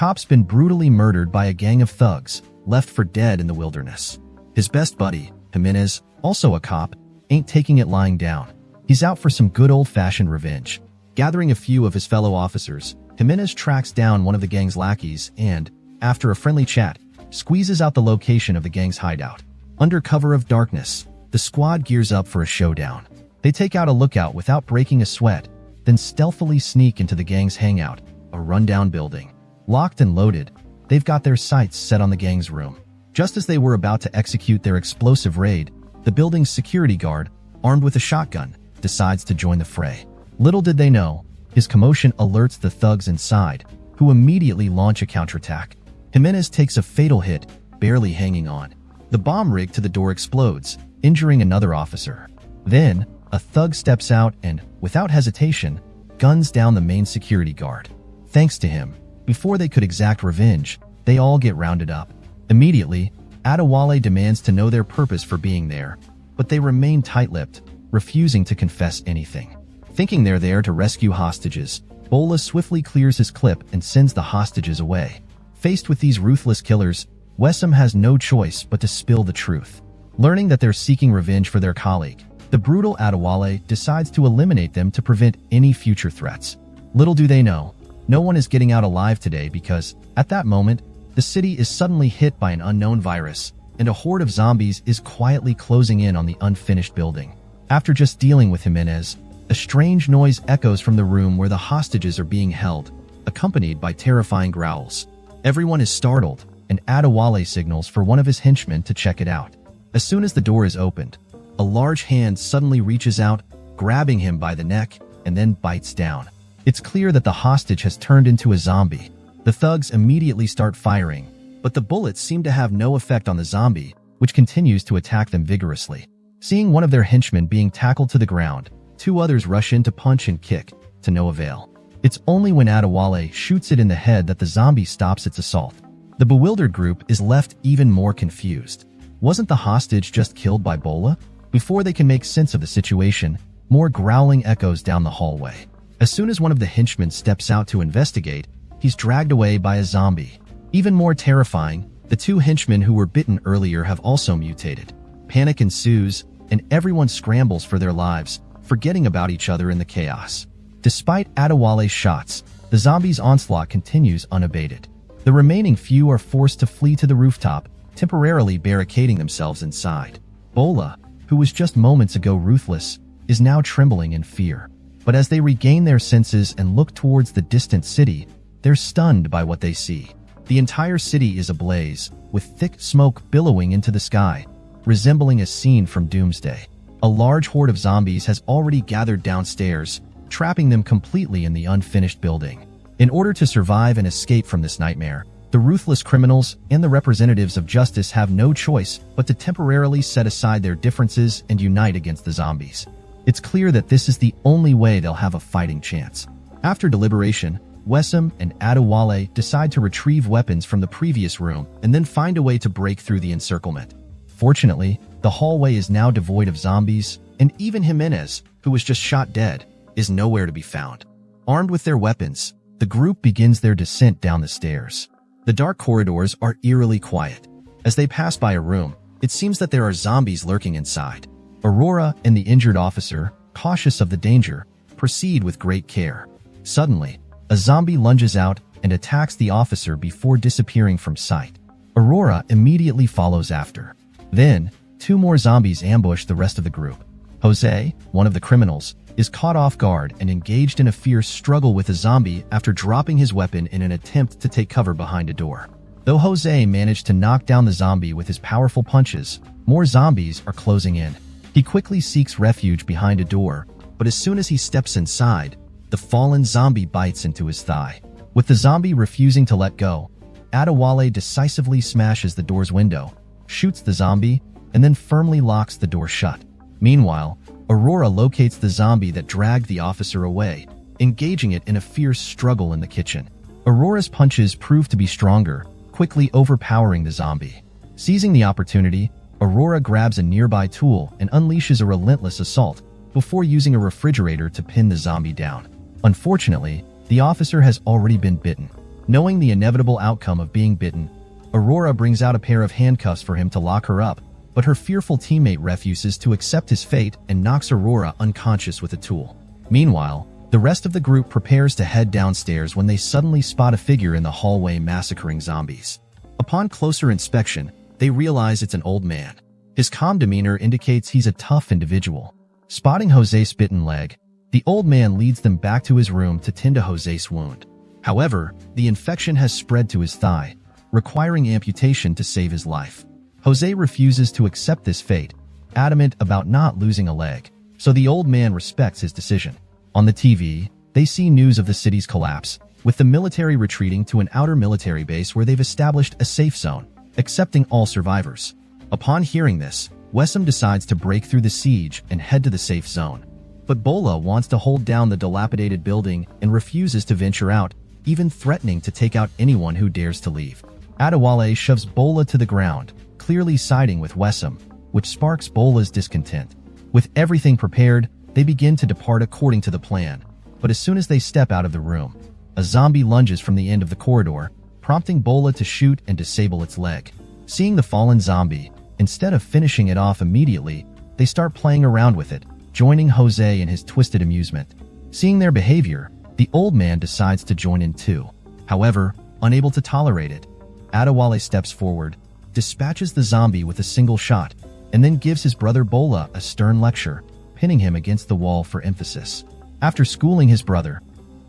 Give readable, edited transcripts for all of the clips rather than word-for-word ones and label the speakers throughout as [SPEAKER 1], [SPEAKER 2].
[SPEAKER 1] cop's been brutally murdered by a gang of thugs, left for dead in the wilderness. His best buddy, Jimenez, also a cop, ain't taking it lying down. He's out for some good old-fashioned revenge. Gathering a few of his fellow officers, Jimenez tracks down one of the gang's lackeys and, after a friendly chat, squeezes out the location of the gang's hideout. Under cover of darkness, the squad gears up for a showdown. They take out a lookout without breaking a sweat, then stealthily sneak into the gang's hangout, a rundown building. Locked and loaded, they've got their sights set on the gang's room. Just as they were about to execute their explosive raid, the building's security guard, armed with a shotgun, decides to join the fray. Little did they know, his commotion alerts the thugs inside, who immediately launch a counterattack. Jimenez takes a fatal hit, barely hanging on. The bomb rig to the door explodes, injuring another officer. Then, a thug steps out and, without hesitation, guns down the main security guard. Thanks to him, before they could exact revenge, they all get rounded up. Immediately, Adewale demands to know their purpose for being there, but they remain tight-lipped, refusing to confess anything. Thinking they're there to rescue hostages, Bola swiftly clears his clip and sends the hostages away. Faced with these ruthless killers, Wessam has no choice but to spill the truth. Learning that they're seeking revenge for their colleague, the brutal Adewale decides to eliminate them to prevent any future threats. Little do they know, no one is getting out alive today because, at that moment, the city is suddenly hit by an unknown virus, and a horde of zombies is quietly closing in on the unfinished building. After just dealing with Jimenez, a strange noise echoes from the room where the hostages are being held, accompanied by terrifying growls. Everyone is startled, and Adewale signals for one of his henchmen to check it out. As soon as the door is opened, a large hand suddenly reaches out, grabbing him by the neck, and then bites down. It's clear that the hostage has turned into a zombie. The thugs immediately start firing, but the bullets seem to have no effect on the zombie, which continues to attack them vigorously. Seeing one of their henchmen being tackled to the ground, two others rush in to punch and kick, to no avail. It's only when Adewale shoots it in the head that the zombie stops its assault. The bewildered group is left even more confused. Wasn't the hostage just killed by Bola? Before they can make sense of the situation, more growling echoes down the hallway. As soon as one of the henchmen steps out to investigate, he's dragged away by a zombie. Even more terrifying, the two henchmen who were bitten earlier have also mutated. Panic ensues, and everyone scrambles for their lives, forgetting about each other in the chaos. Despite Adewale's shots, the zombies' onslaught continues unabated. The remaining few are forced to flee to the rooftop, temporarily barricading themselves inside. Bola, who was just moments ago ruthless, is now trembling in fear. But as they regain their senses and look towards the distant city, they're stunned by what they see. The entire city is ablaze, with thick smoke billowing into the sky, resembling a scene from Doomsday. A large horde of zombies has already gathered downstairs, trapping them completely in the unfinished building. In order to survive and escape from this nightmare, the ruthless criminals and the representatives of justice have no choice but to temporarily set aside their differences and unite against the zombies. It's clear that this is the only way they'll have a fighting chance. After deliberation, Wessam and Adewale decide to retrieve weapons from the previous room and then find a way to break through the encirclement. Fortunately, the hallway is now devoid of zombies, and even Jimenez, who was just shot dead, is nowhere to be found. Armed with their weapons, the group begins their descent down the stairs. The dark corridors are eerily quiet. As they pass by a room, it seems that there are zombies lurking inside. Aurora and the injured officer, cautious of the danger, proceed with great care. Suddenly, a zombie lunges out and attacks the officer before disappearing from sight. Aurora immediately follows after. Then, two more zombies ambush the rest of the group. Jose, one of the criminals, is caught off guard and engaged in a fierce struggle with a zombie after dropping his weapon in an attempt to take cover behind a door. Though Jose managed to knock down the zombie with his powerful punches, more zombies are closing in. He quickly seeks refuge behind a door, but as soon as he steps inside, the fallen zombie bites into his thigh. With the zombie refusing to let go, Adewale decisively smashes the door's window, shoots the zombie, and then firmly locks the door shut. Meanwhile, Aurora locates the zombie that dragged the officer away, engaging it in a fierce struggle in the kitchen. Aurora's punches prove to be stronger, quickly overpowering the zombie. Seizing the opportunity, Aurora grabs a nearby tool and unleashes a relentless assault before using a refrigerator to pin the zombie down. Unfortunately, the officer has already been bitten. Knowing the inevitable outcome of being bitten, Aurora brings out a pair of handcuffs for him to lock her up, but her fearful teammate refuses to accept his fate and knocks Aurora unconscious with a tool. Meanwhile, the rest of the group prepares to head downstairs when they suddenly spot a figure in the hallway massacring zombies. Upon closer inspection, they realize it's an old man. His calm demeanor indicates he's a tough individual. Spotting Jose's bitten leg, the old man leads them back to his room to tend to Jose's wound. However, the infection has spread to his thigh, requiring amputation to save his life. Jose refuses to accept this fate, adamant about not losing a leg, so the old man respects his decision. On the TV, they see news of the city's collapse, with the military retreating to an outer military base where they've established a safe zone, accepting all survivors. Upon hearing this, Wessam decides to break through the siege and head to the safe zone. But Bola wants to hold down the dilapidated building and refuses to venture out, even threatening to take out anyone who dares to leave. Adewale shoves Bola to the ground, clearly siding with Wessam, which sparks Bola's discontent. With everything prepared, they begin to depart according to the plan. But as soon as they step out of the room, a zombie lunges from the end of the corridor, prompting Bola to shoot and disable its leg. Seeing the fallen zombie, instead of finishing it off immediately, they start playing around with it, joining Jose in his twisted amusement. Seeing their behavior, the old man decides to join in too. However, unable to tolerate it, Adewale steps forward, dispatches the zombie with a single shot, and then gives his brother Bola a stern lecture, pinning him against the wall for emphasis. After schooling his brother,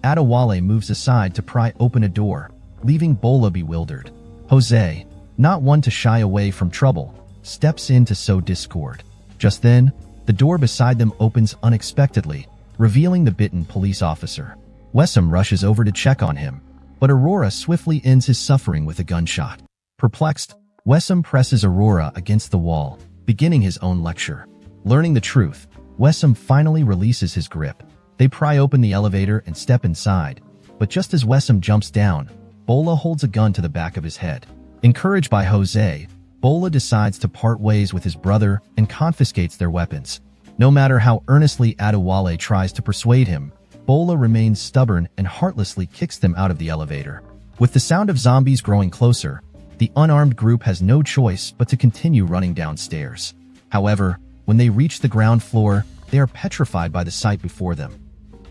[SPEAKER 1] Adewale moves aside to pry open a door, leaving Bola bewildered. Jose, not one to shy away from trouble, steps in to sow discord. Just then, the door beside them opens unexpectedly, revealing the bitten police officer. Wessam rushes over to check on him, but Aurora swiftly ends his suffering with a gunshot. Perplexed, Wessam presses Aurora against the wall, beginning his own lecture. Learning the truth, Wessam finally releases his grip. They pry open the elevator and step inside, but just as Wessam jumps down, Bola holds a gun to the back of his head. Encouraged by Jose, Bola decides to part ways with his brother and confiscates their weapons. No matter how earnestly Adewale tries to persuade him, Bola remains stubborn and heartlessly kicks them out of the elevator. With the sound of zombies growing closer, the unarmed group has no choice but to continue running downstairs. However, when they reach the ground floor, they are petrified by the sight before them.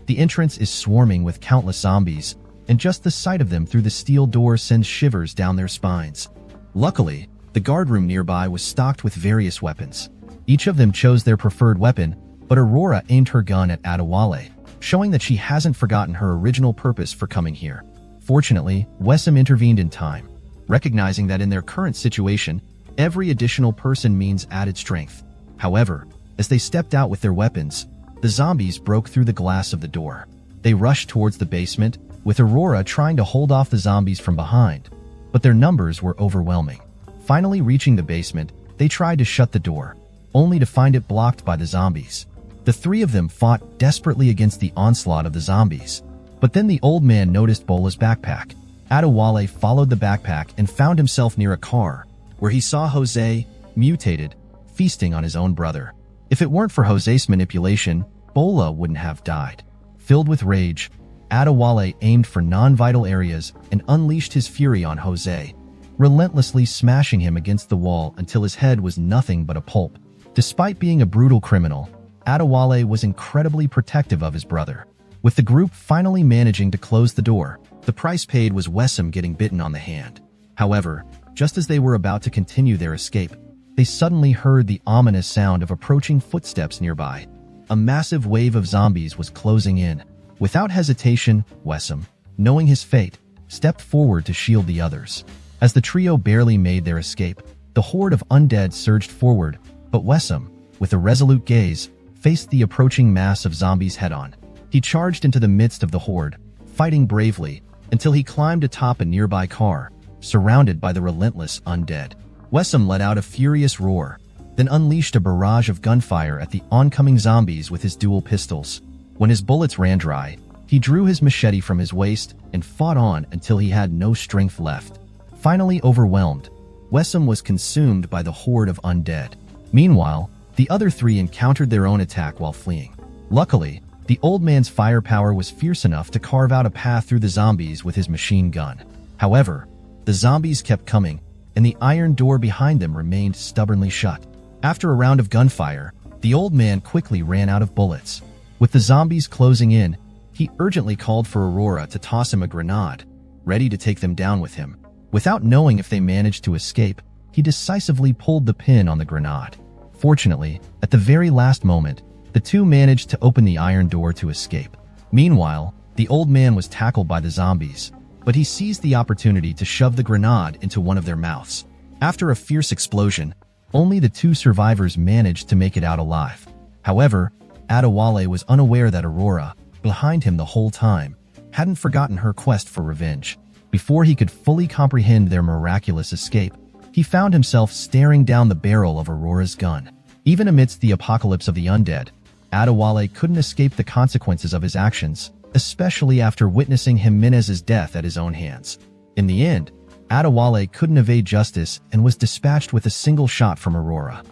[SPEAKER 1] The entrance is swarming with countless zombies, and just the sight of them through the steel door sends shivers down their spines. Luckily, the guardroom nearby was stocked with various weapons. Each of them chose their preferred weapon, but Aurora aimed her gun at Adewale, showing that she hasn't forgotten her original purpose for coming here. Fortunately, Wessam intervened in time, recognizing that in their current situation, every additional person means added strength. However, as they stepped out with their weapons, the zombies broke through the glass of the door. They rushed towards the basement, with Aurora trying to hold off the zombies from behind, but their numbers were overwhelming. Finally reaching the basement, they tried to shut the door, only to find it blocked by the zombies. The three of them fought desperately against the onslaught of the zombies. But then the old man noticed Bola's backpack. Adewale followed the backpack and found himself near a car, where he saw Jose, mutated, feasting on his own brother. If it weren't for Jose's manipulation, Bola wouldn't have died. Filled with rage, Adewale aimed for non-vital areas and unleashed his fury on Jose, relentlessly smashing him against the wall until his head was nothing but a pulp. Despite being a brutal criminal, Adewale was incredibly protective of his brother. With the group finally managing to close the door, the price paid was Wessam getting bitten on the hand. However, just as they were about to continue their escape, they suddenly heard the ominous sound of approaching footsteps nearby. A massive wave of zombies was closing in. Without hesitation, Wessam, knowing his fate, stepped forward to shield the others. As the trio barely made their escape, the horde of undead surged forward, but Wessam, with a resolute gaze, faced the approaching mass of zombies head-on. He charged into the midst of the horde, fighting bravely, until he climbed atop a nearby car, surrounded by the relentless undead. Wessam let out a furious roar, then unleashed a barrage of gunfire at the oncoming zombies with his dual pistols. When his bullets ran dry, he drew his machete from his waist and fought on until he had no strength left. Finally overwhelmed, Wessam was consumed by the horde of undead. Meanwhile, the other three encountered their own attack while fleeing. Luckily, the old man's firepower was fierce enough to carve out a path through the zombies with his machine gun. However, the zombies kept coming, and the iron door behind them remained stubbornly shut. After a round of gunfire, the old man quickly ran out of bullets. With the zombies closing in, he urgently called for Aurora to toss him a grenade, ready to take them down with him. Without knowing if they managed to escape, he decisively pulled the pin on the grenade. Fortunately, at the very last moment, the two managed to open the iron door to escape. Meanwhile, the old man was tackled by the zombies, but he seized the opportunity to shove the grenade into one of their mouths. After a fierce explosion, only the two survivors managed to make it out alive. However, Adewale was unaware that Aurora, behind him the whole time, hadn't forgotten her quest for revenge. Before he could fully comprehend their miraculous escape, he found himself staring down the barrel of Aurora's gun. Even amidst the apocalypse of the undead, Adewale couldn't escape the consequences of his actions, especially after witnessing Jimenez's death at his own hands. In the end, Adewale couldn't evade justice and was dispatched with a single shot from Aurora.